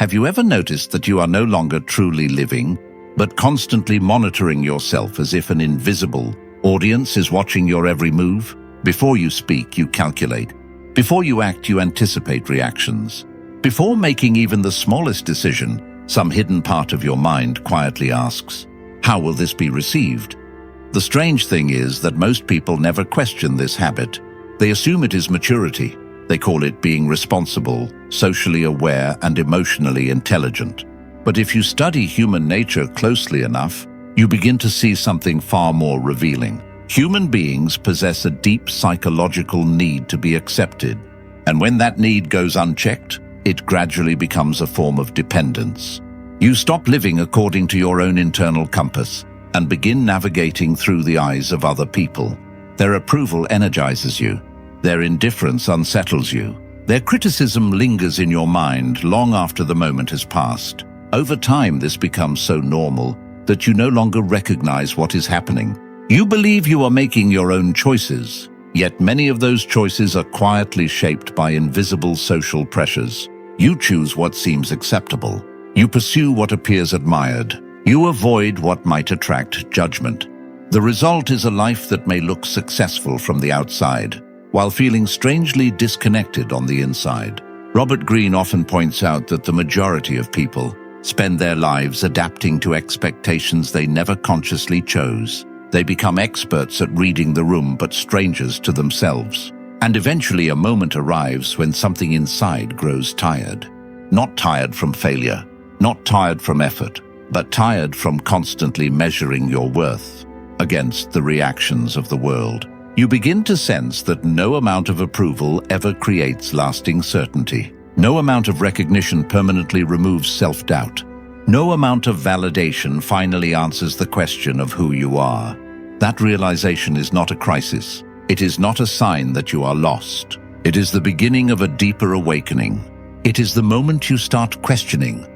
Have you ever noticed that you are no longer truly living, but constantly monitoring yourself as if an invisible audience is watching your every move? Before you speak, you calculate. Before you act, you anticipate reactions. Before making even the smallest decision, some hidden part of your mind quietly asks, how will this be received? The strange thing is that most people never question this habit. They assume it is maturity. They call it being responsible, socially aware, and emotionally intelligent. But if you study human nature closely enough, you begin to see something far more revealing. Human beings possess a deep psychological need to be accepted, and when that need goes unchecked, it gradually becomes a form of dependence. You stop living according to your own internal compass and begin navigating through the eyes of other people. Their approval energizes you. Their indifference unsettles you. Their criticism lingers in your mind long after the moment has passed. Over time, this becomes so normal that you no longer recognize what is happening. You believe you are making your own choices, yet many of those choices are quietly shaped by invisible social pressures. You choose what seems acceptable. You pursue what appears admired. You avoid what might attract judgment. The result is a life that may look successful from the outside, while feeling strangely disconnected on the inside. Robert Greene often points out that the majority of people spend their lives adapting to expectations they never consciously chose. They become experts at reading the room, but strangers to themselves. And eventually a moment arrives when something inside grows tired. Not tired from failure, not tired from effort, but tired from constantly measuring your worth against the reactions of the world. You begin to sense that no amount of approval ever creates lasting certainty. No amount of recognition permanently removes self-doubt. No amount of validation finally answers the question of who you are. That realization is not a crisis. It is not a sign that you are lost. It is the beginning of a deeper awakening. It is the moment you start questioning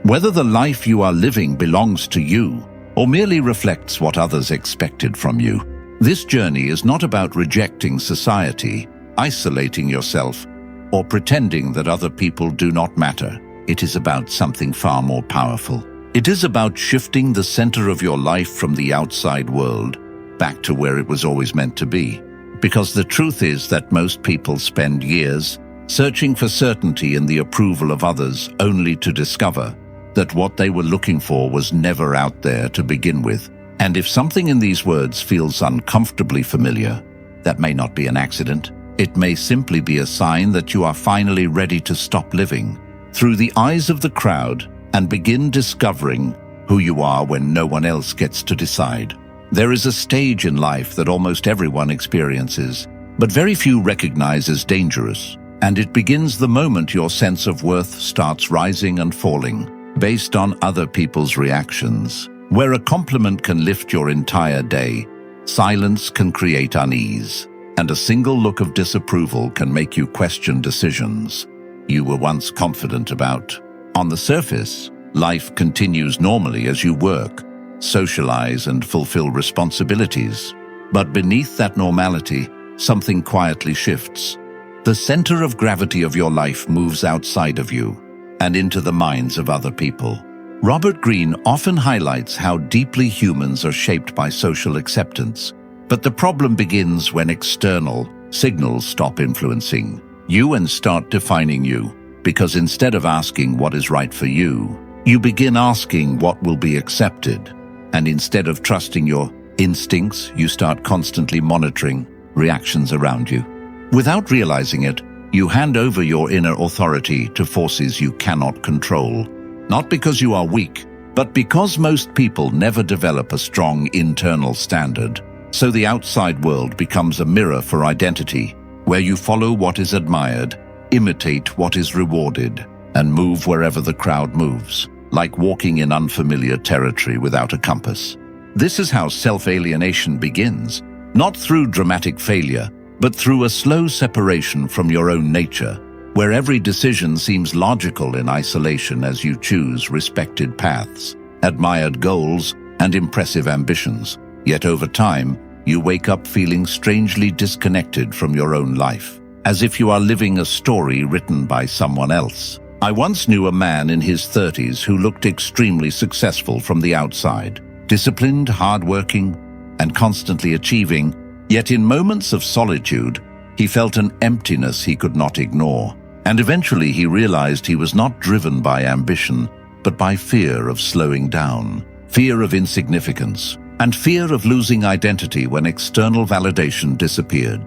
whether the life you are living belongs to you or merely reflects what others expected from you. This journey is not about rejecting society, isolating yourself, or pretending that other people do not matter. It is about something far more powerful. It is about shifting the center of your life from the outside world back to where it was always meant to be. Because the truth is that most people spend years searching for certainty in the approval of others, only to discover that what they were looking for was never out there to begin with. And if something in these words feels uncomfortably familiar, that may not be an accident. It may simply be a sign that you are finally ready to stop living through the eyes of the crowd and begin discovering who you are when no one else gets to decide. There is a stage in life that almost everyone experiences, but very few recognize as dangerous, and it begins the moment your sense of worth starts rising and falling based on other people's reactions. Where a compliment can lift your entire day, silence can create unease, and a single look of disapproval can make you question decisions you were once confident about. On the surface, life continues normally as you work, socialize, and fulfill responsibilities. But beneath that normality, something quietly shifts. The center of gravity of your life moves outside of you and into the minds of other people. Robert Greene often highlights how deeply humans are shaped by social acceptance, but the problem begins when external signals stop influencing you and start defining you. Because instead of asking what is right for you, you begin asking what will be accepted. And instead of trusting your instincts, you start constantly monitoring reactions around you. Without realizing it, you hand over your inner authority to forces you cannot control. Not because you are weak, but because most people never develop a strong internal standard. So the outside world becomes a mirror for identity, where you follow what is admired, imitate what is rewarded, and move wherever the crowd moves, like walking in unfamiliar territory without a compass. This is how self-alienation begins, not through dramatic failure, but through a slow separation from your own nature, where every decision seems logical in isolation as you choose respected paths, admired goals, and impressive ambitions. Yet over time, you wake up feeling strangely disconnected from your own life, as if you are living a story written by someone else. I once knew a man in his 30s who looked extremely successful from the outside, disciplined, hardworking, and constantly achieving, yet in moments of solitude, he felt an emptiness he could not ignore. And eventually he realized he was not driven by ambition, but by fear of slowing down, fear of insignificance, and fear of losing identity when external validation disappeared,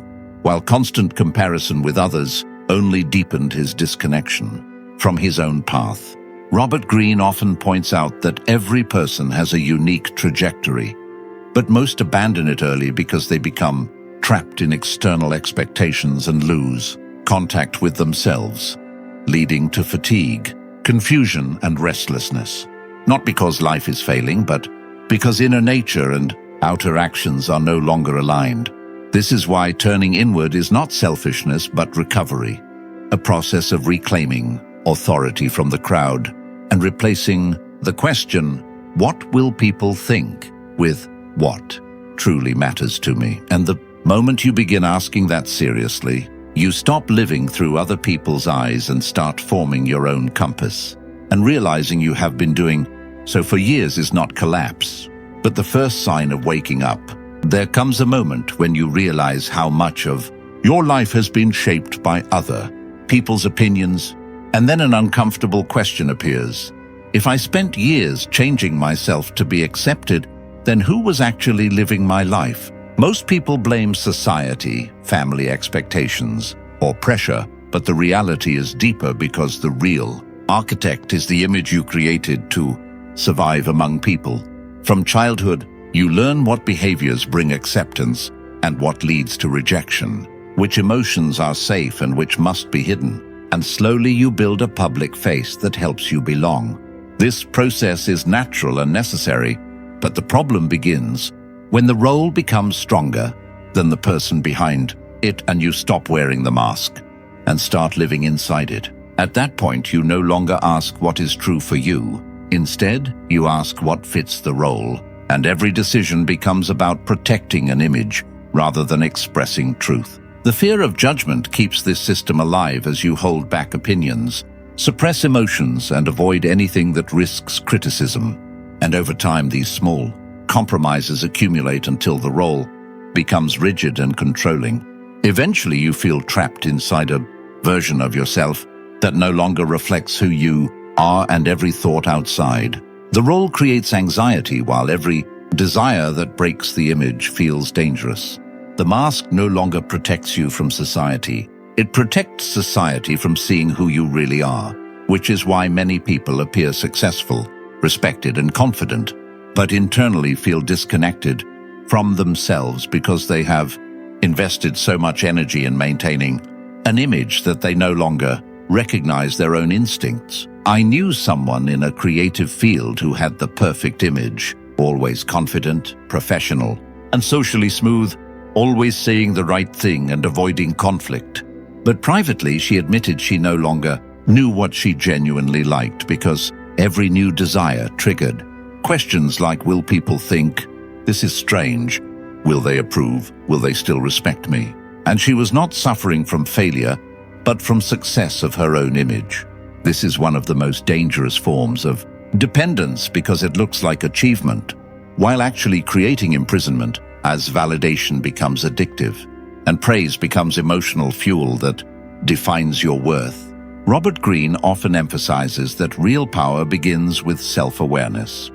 while constant comparison with others only deepened his disconnection from his own path. Robert Greene often points out that every person has a unique trajectory, but most abandon it early because they become trapped in external expectations and lose contact with themselves, leading to fatigue, confusion, and restlessness. Not because life is failing, but because inner nature and outer actions are no longer aligned. This is why turning inward is not selfishness, but recovery, a process of reclaiming authority from the crowd and replacing the question, "What will people think?" with "What truly matters to me?" And the moment you begin asking that seriously, you stop living through other people's eyes and start forming your own compass. And realizing you have been doing so for years is not collapse, but the first sign of waking up. There comes a moment when you realize how much of your life has been shaped by other people's opinions, and then an uncomfortable question appears. If I spent years changing myself to be accepted, then who was actually living my life? Most people blame society, family expectations, or pressure, but the reality is deeper because the real architect is the image you created to survive among people. From childhood, you learn what behaviors bring acceptance and what leads to rejection, which emotions are safe and which must be hidden. And slowly you build a public face that helps you belong. This process is natural and necessary, but the problem begins when the role becomes stronger than the person behind it and you stop wearing the mask and start living inside it. At that point, you no longer ask what is true for you. Instead, you ask what fits the role, and every decision becomes about protecting an image rather than expressing truth. The fear of judgment keeps this system alive as you hold back opinions, suppress emotions, and avoid anything that risks criticism. And over time, these small compromises accumulate until the role becomes rigid and controlling. Eventually, you feel trapped inside a version of yourself that no longer reflects who you are, and every thought outside the role creates anxiety, while every desire that breaks the image feels dangerous. The mask no longer protects you from society. It protects society from seeing who you really are, which is why many people appear successful, respected, and confident, but internally feel disconnected from themselves because they have invested so much energy in maintaining an image that they no longer recognize their own instincts. I knew someone in a creative field who had the perfect image, always confident, professional, and socially smooth, always saying the right thing and avoiding conflict. But privately, she admitted she no longer knew what she genuinely liked because every new desire triggered questions like, will people think this is strange? Will they approve? Will they still respect me? And she was not suffering from failure, but from success of her own image. This is one of the most dangerous forms of dependence because it looks like achievement, while actually creating imprisonment, as validation becomes addictive and praise becomes emotional fuel that defines your worth. Robert Greene often emphasizes that real power begins with self-awareness,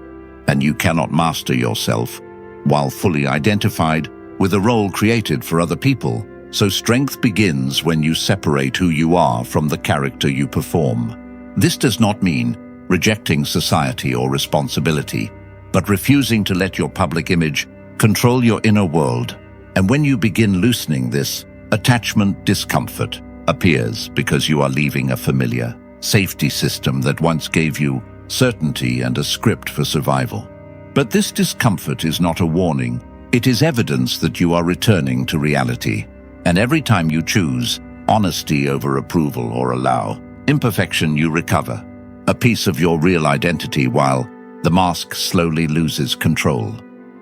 and you cannot master yourself while fully identified with a role created for other people. So strength begins when you separate who you are from the character you perform. This does not mean rejecting society or responsibility, but refusing to let your public image control your inner world. And when you begin loosening this, attachment discomfort appears because you are leaving a familiar safety system that once gave you certainty and a script for survival. But this discomfort is not a warning. It is evidence that you are returning to reality. And every time you choose honesty over approval or allow imperfection, you recover a piece of your real identity while the mask slowly loses control.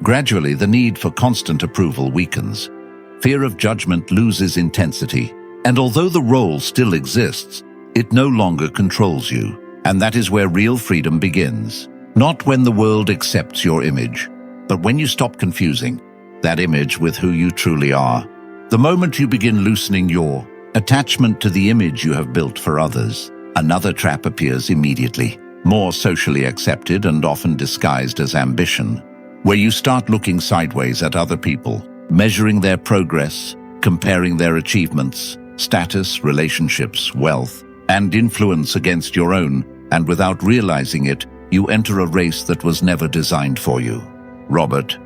Gradually, the need for constant approval weakens. Fear of judgment loses intensity. And although the role still exists, it no longer controls you. And that is where real freedom begins. Not when the world accepts your image, but when you stop confusing that image with who you truly are. The moment you begin loosening your attachment to the image you have built for others, another trap appears immediately, more socially accepted and often disguised as ambition, where you start looking sideways at other people, measuring their progress, comparing their achievements, status, relationships, wealth, and influence against your own, and without realizing it, you enter a race that was never designed for you. Robert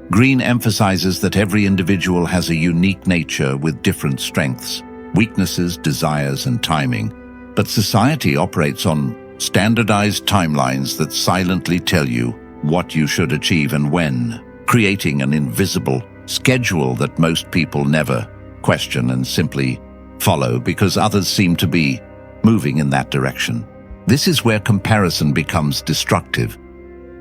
Greene emphasizes that every individual has a unique nature with different strengths, weaknesses, desires, and timing, but society operates on standardized timelines that silently tell you what you should achieve and when, creating an invisible schedule that most people never question and simply follow because others seem to be moving in that direction. This is where comparison becomes destructive,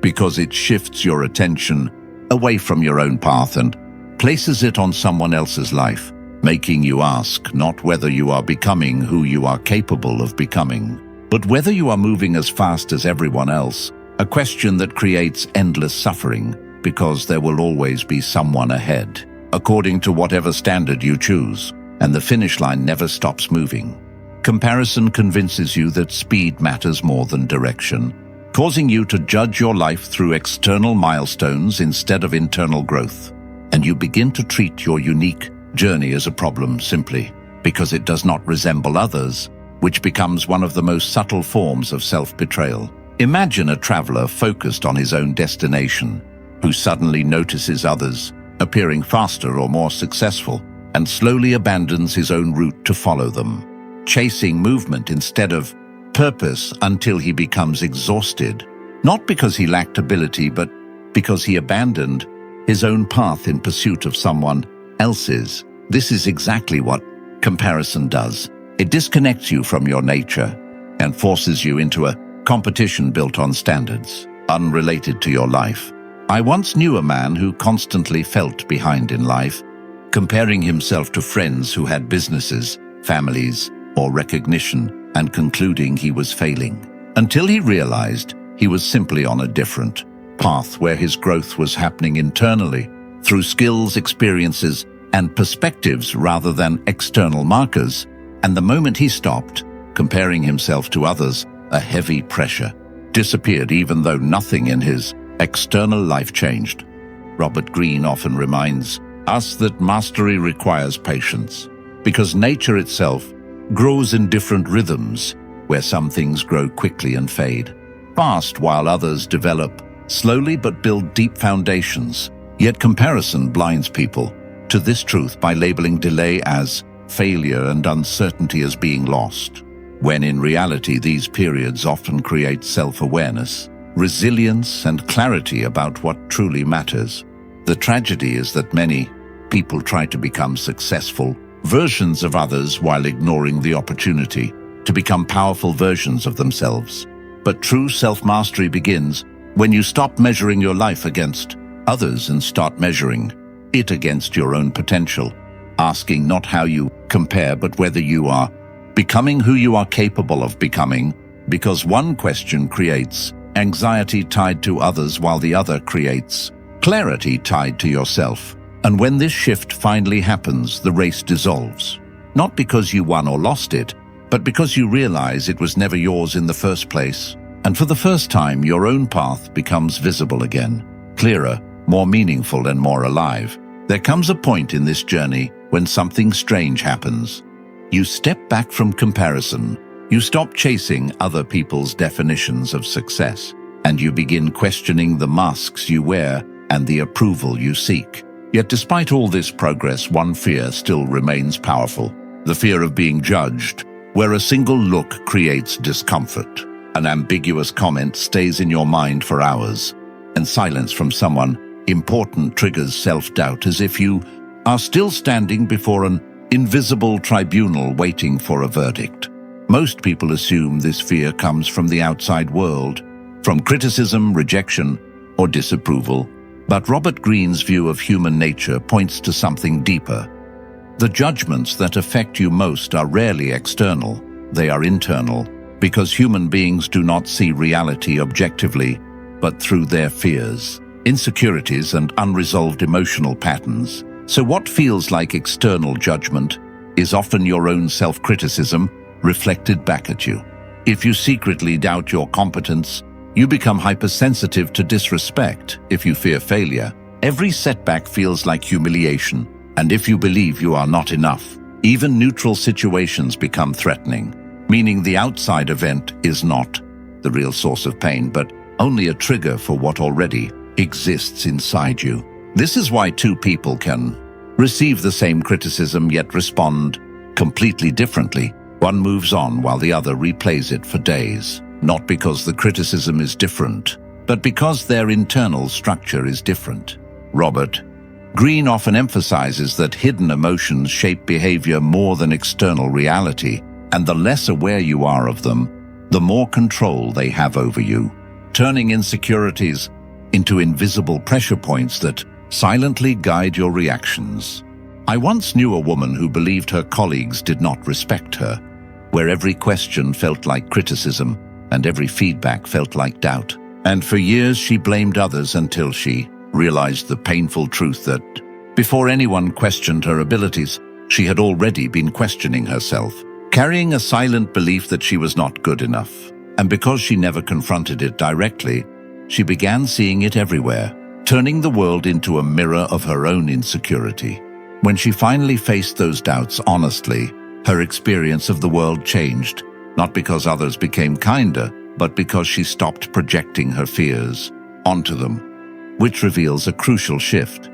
because it shifts your attention away from your own path and places it on someone else's life, making you ask not whether you are becoming who you are capable of becoming, but whether you are moving as fast as everyone else, a question that creates endless suffering because there will always be someone ahead, according to whatever standard you choose, and the finish line never stops moving. Comparison convinces you that speed matters more than direction, causing you to judge your life through external milestones instead of internal growth. And you begin to treat your unique journey as a problem simply because it does not resemble others, which becomes one of the most subtle forms of self-betrayal. Imagine a traveler focused on his own destination, who suddenly notices others appearing faster or more successful, and slowly abandons his own route to follow them, chasing movement instead of purpose until he becomes exhausted, not because he lacked ability, but because he abandoned his own path in pursuit of someone else's. This is exactly what comparison does. It disconnects you from your nature and forces you into a competition built on standards unrelated to your life. I once knew a man who constantly felt behind in life, comparing himself to friends who had businesses, families, or recognition, and concluding he was failing, until he realized he was simply on a different path where his growth was happening internally, through skills, experiences, and perspectives rather than external markers. And the moment he stopped comparing himself to others, a heavy pressure disappeared even though nothing in his external life changed. Robert Greene often reminds us that mastery requires patience, because nature itself grows in different rhythms, where some things grow quickly and fade fast, while others develop slowly but build deep foundations. Yet comparison blinds people to this truth by labeling delay as failure and uncertainty as being lost, when in reality these periods often create self-awareness, resilience, and clarity about what truly matters. The tragedy is that many people try to become successful versions of others while ignoring the opportunity to become powerful versions of themselves. But true self-mastery begins when you stop measuring your life against others and start measuring it against your own potential, asking not how you compare but whether you are becoming who you are capable of becoming, because one question creates anxiety tied to others while the other creates clarity tied to yourself. And when this shift finally happens, the race dissolves. Not because you won or lost it, but because you realize it was never yours in the first place. And for the first time, your own path becomes visible again, clearer, more meaningful, and more alive. There comes a point in this journey when something strange happens. You step back from comparison. You stop chasing other people's definitions of success, and you begin questioning the masks you wear and the approval you seek. Yet despite all this progress, one fear still remains powerful: the fear of being judged, where a single look creates discomfort. An ambiguous comment stays in your mind for hours, and silence from someone important triggers self-doubt, as if you are still standing before an invisible tribunal waiting for a verdict. Most people assume this fear comes from the outside world, from criticism, rejection, or disapproval. But Robert Greene's view of human nature points to something deeper. The judgments that affect you most are rarely external. They are internal, because human beings do not see reality objectively, but through their fears, insecurities, and unresolved emotional patterns. So what feels like external judgment is often your own self-criticism reflected back at you. If you secretly doubt your competence, you become hypersensitive to disrespect. If you fear failure, every setback feels like humiliation. And if you believe you are not enough, even neutral situations become threatening, meaning the outside event is not the real source of pain, but only a trigger for what already exists inside you. This is why two people can receive the same criticism yet respond completely differently. One moves on while the other replays it for days, not because the criticism is different, but because their internal structure is different. Robert Greene often emphasizes that hidden emotions shape behavior more than external reality, and the less aware you are of them, the more control they have over you, turning insecurities into invisible pressure points that silently guide your reactions. I once knew a woman who believed her colleagues did not respect her, where every question felt like criticism and every feedback felt like doubt. And for years she blamed others until she realized the painful truth that before anyone questioned her abilities, she had already been questioning herself, carrying a silent belief that she was not good enough. And because she never confronted it directly, she began seeing it everywhere, turning the world into a mirror of her own insecurity. When she finally faced those doubts honestly, her experience of the world changed, not because others became kinder, but because she stopped projecting her fears onto them, which reveals a crucial shift.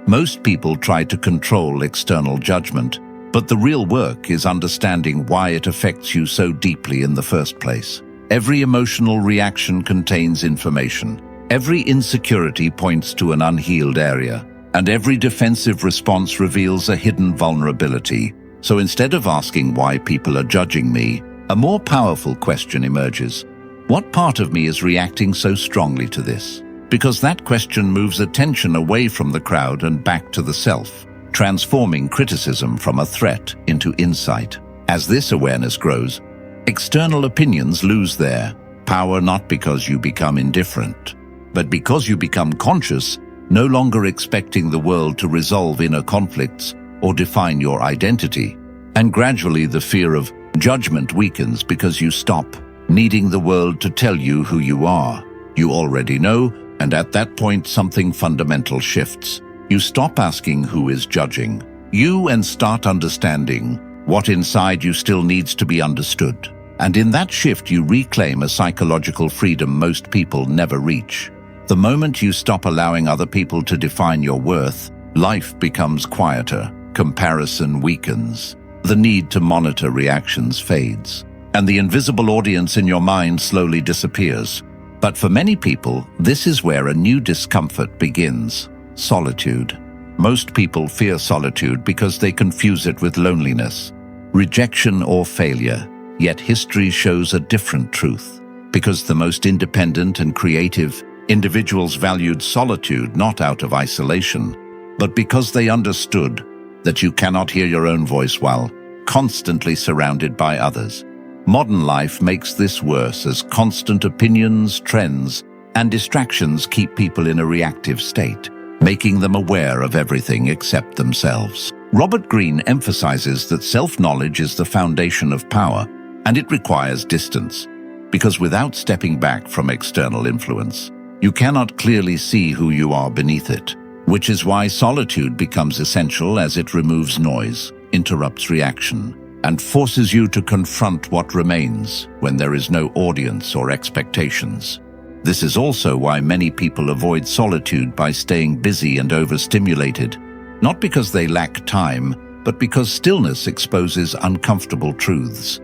Most people try to control external judgment, but the real work is understanding why it affects you so deeply in the first place. Every emotional reaction contains information. Every insecurity points to an unhealed area, and every defensive response reveals a hidden vulnerability. So instead of asking why people are judging me, a more powerful question emerges. What part of me is reacting so strongly to this? Because that question moves attention away from the crowd and back to the self, transforming criticism from a threat into insight. As this awareness grows, external opinions lose their power, not because you become indifferent, but because you become conscious, no longer expecting the world to resolve inner conflicts or define your identity. And gradually the fear of judgment weakens because you stop needing the world to tell you who you are. You already know, and at that point something fundamental shifts. You stop asking who is judging you and start understanding what inside you still needs to be understood. And in that shift you reclaim a psychological freedom most people never reach. The moment you stop allowing other people to define your worth, life becomes quieter, comparison weakens, the need to monitor reactions fades, and the invisible audience in your mind slowly disappears. But for many people, this is where a new discomfort begins: solitude. Most people fear solitude because they confuse it with loneliness, rejection, or failure. Yet history shows a different truth, because the most independent and creative individuals valued solitude not out of isolation, but because they understood that you cannot hear your own voice while constantly surrounded by others. Modern life makes this worse, as constant opinions, trends, and distractions keep people in a reactive state, making them aware of everything except themselves. Robert Greene emphasizes that self-knowledge is the foundation of power, and it requires distance, because without stepping back from external influence, you cannot clearly see who you are beneath it, which is why solitude becomes essential, as it removes noise, interrupts reaction, and forces you to confront what remains when there is no audience or expectations. This is also why many people avoid solitude by staying busy and overstimulated, not because they lack time, but because stillness exposes uncomfortable truths.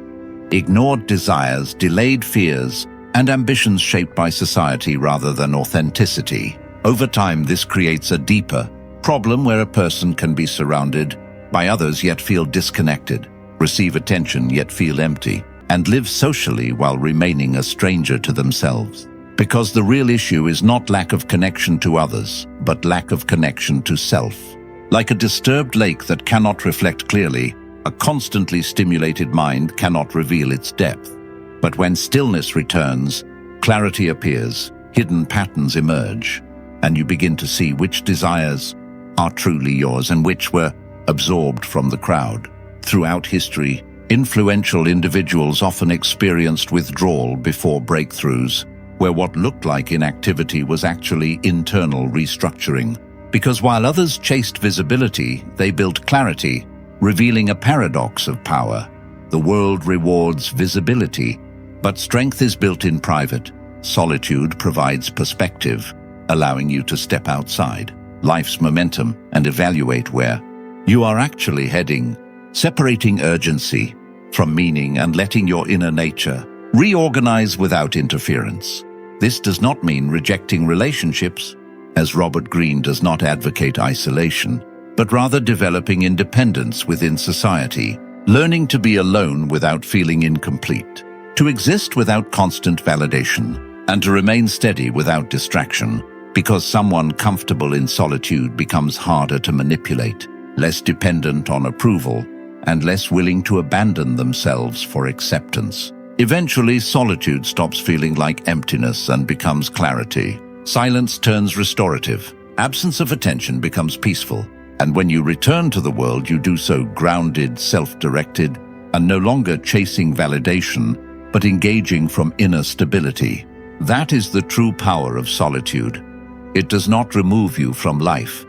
Ignored desires, delayed fears, and ambitions shaped by society rather than authenticity. Over time, this creates a deeper problem where a person can be surrounded by others yet feel disconnected, receive attention yet feel empty, and live socially while remaining a stranger to themselves. Because the real issue is not lack of connection to others, but lack of connection to self. Like a disturbed lake that cannot reflect clearly, A constantly stimulated mind cannot reveal its depth. But when stillness returns, clarity appears, hidden patterns emerge, and you begin to see which desires are truly yours and which were absorbed from the crowd. Throughout history, influential individuals often experienced withdrawal before breakthroughs, where what looked like inactivity was actually internal restructuring. Because while others chased visibility, they built clarity, revealing a paradox of power. The world rewards visibility, but strength is built in private. Solitude provides perspective, allowing you to step outside life's momentum and evaluate where you are actually heading, separating urgency from meaning and letting your inner nature reorganize without interference. This does not mean rejecting relationships, as Robert Greene does not advocate isolation, but rather developing independence within society, learning to be alone without feeling incomplete, to exist without constant validation, and to remain steady without distraction, because someone comfortable in solitude becomes harder to manipulate, less dependent on approval, and less willing to abandon themselves for acceptance. Eventually, solitude stops feeling like emptiness and becomes clarity. Silence turns restorative. Absence of attention becomes peaceful. And when you return to the world, you do so grounded, self-directed, and no longer chasing validation, but engaging from inner stability. That is the true power of solitude. It does not remove you from life.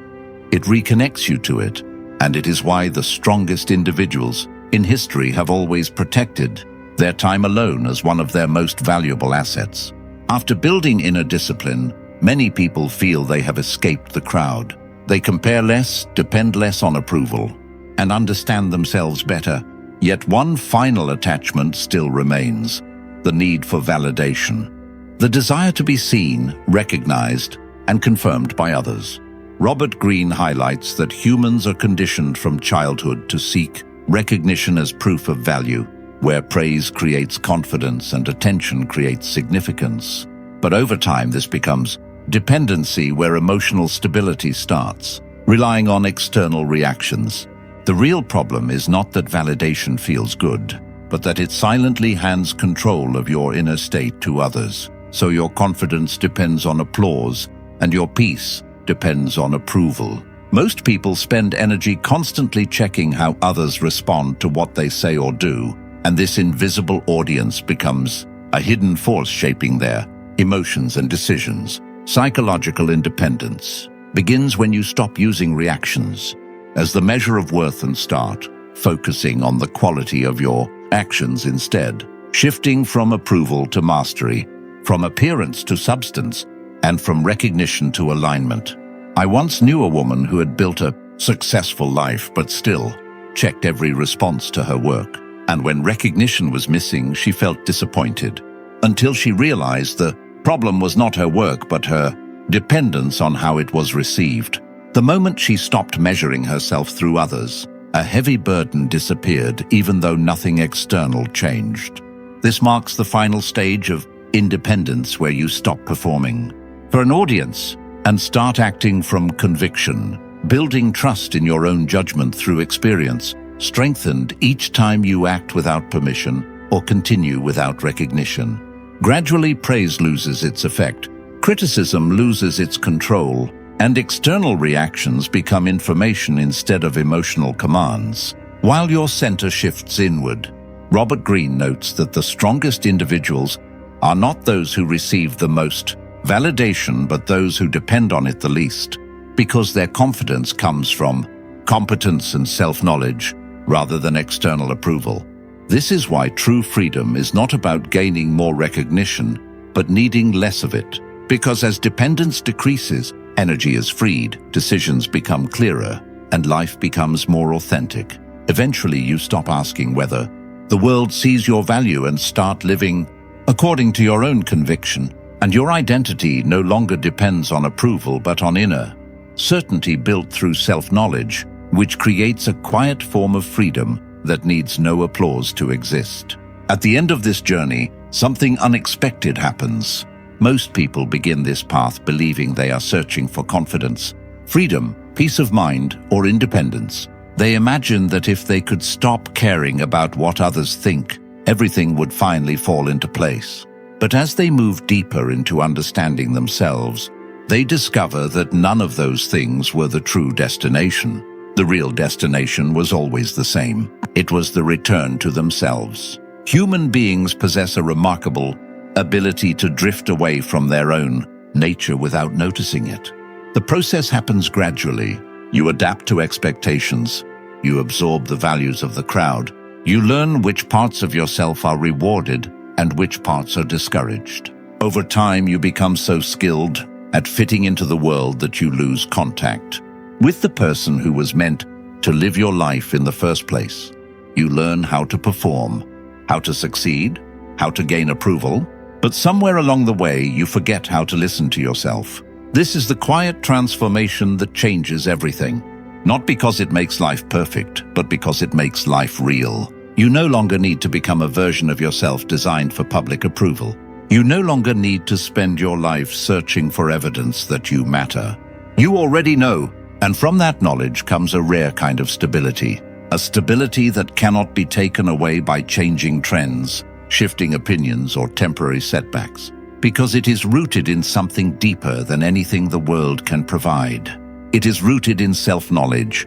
It reconnects you to it, and it is why the strongest individuals in history have always protected their time alone as one of their most valuable assets. After building inner discipline, many people feel they have escaped the crowd. They compare less, depend less on approval, and understand themselves better. Yet one final attachment still remains: the need for validation. The desire to be seen, recognized, and confirmed by others. Robert Greene highlights that humans are conditioned from childhood to seek recognition as proof of value, where praise creates confidence and attention creates significance. But over time, this becomes dependency, where emotional stability starts, relying on external reactions. The real problem is not that validation feels good, but that it silently hands control of your inner state to others. So your confidence depends on applause, and your peace depends on approval. Most people spend energy constantly checking how others respond to what they say or do, and this invisible audience becomes a hidden force shaping their emotions and decisions. Psychological independence begins when you stop using reactions as the measure of worth and start focusing on the quality of your actions instead, shifting from approval to mastery, from appearance to substance, and from recognition to alignment. I once knew a woman who had built a successful life but still checked every response to her work. And when recognition was missing, she felt disappointed, until she realized the problem was not her work but her dependence on how it was received. The moment she stopped measuring herself through others, a heavy burden disappeared even though nothing external changed. This marks the final stage of independence, where you stop performing for an audience and start acting from conviction, building trust in your own judgment through experience, strengthened each time you act without permission or continue without recognition. Gradually, praise loses its effect, criticism loses its control, and external reactions become information instead of emotional commands. While your center shifts inward, Robert Greene notes that the strongest individuals are not those who receive the most validation, but those who depend on it the least, because their confidence comes from competence and self-knowledge rather than external approval. This is why true freedom is not about gaining more recognition, but needing less of it. Because as dependence decreases, energy is freed, decisions become clearer, and life becomes more authentic. Eventually, you stop asking whether the world sees your value and start living according to your own conviction. And your identity no longer depends on approval but on inner certainty built through self-knowledge, which creates a quiet form of freedom that needs no applause to exist. At the end of this journey, something unexpected happens. Most people begin this path believing they are searching for confidence, freedom, peace of mind, or independence. They imagined that if they could stop caring about what others think, everything would finally fall into place. But as they move deeper into understanding themselves, they discover that none of those things were the true destination. The real destination was always the same. It was the return to themselves. Human beings possess a remarkable ability to drift away from their own nature without noticing it. The process happens gradually. You adapt to expectations. You absorb the values of the crowd. You learn which parts of yourself are rewarded and which parts are discouraged. Over time, you become so skilled at fitting into the world that you lose contact with the person who was meant to live your life in the first place. You learn how to perform, how to succeed, how to gain approval, but somewhere along the way, you forget how to listen to yourself. This is the quiet transformation that changes everything. Not because it makes life perfect, but because it makes life real. You no longer need to become a version of yourself designed for public approval. You no longer need to spend your life searching for evidence that you matter. You already know, and from that knowledge comes a rare kind of stability. A stability that cannot be taken away by changing trends, shifting opinions, or temporary setbacks, because it is rooted in something deeper than anything the world can provide. It is rooted in self-knowledge,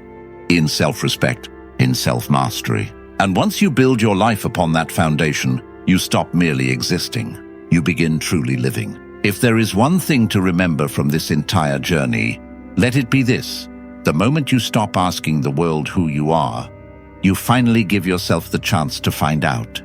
in self-respect, in self-mastery. And once you build your life upon that foundation, you stop merely existing. You begin truly living. If there is one thing to remember from this entire journey, let it be this. The moment you stop asking the world who you are, you finally give yourself the chance to find out.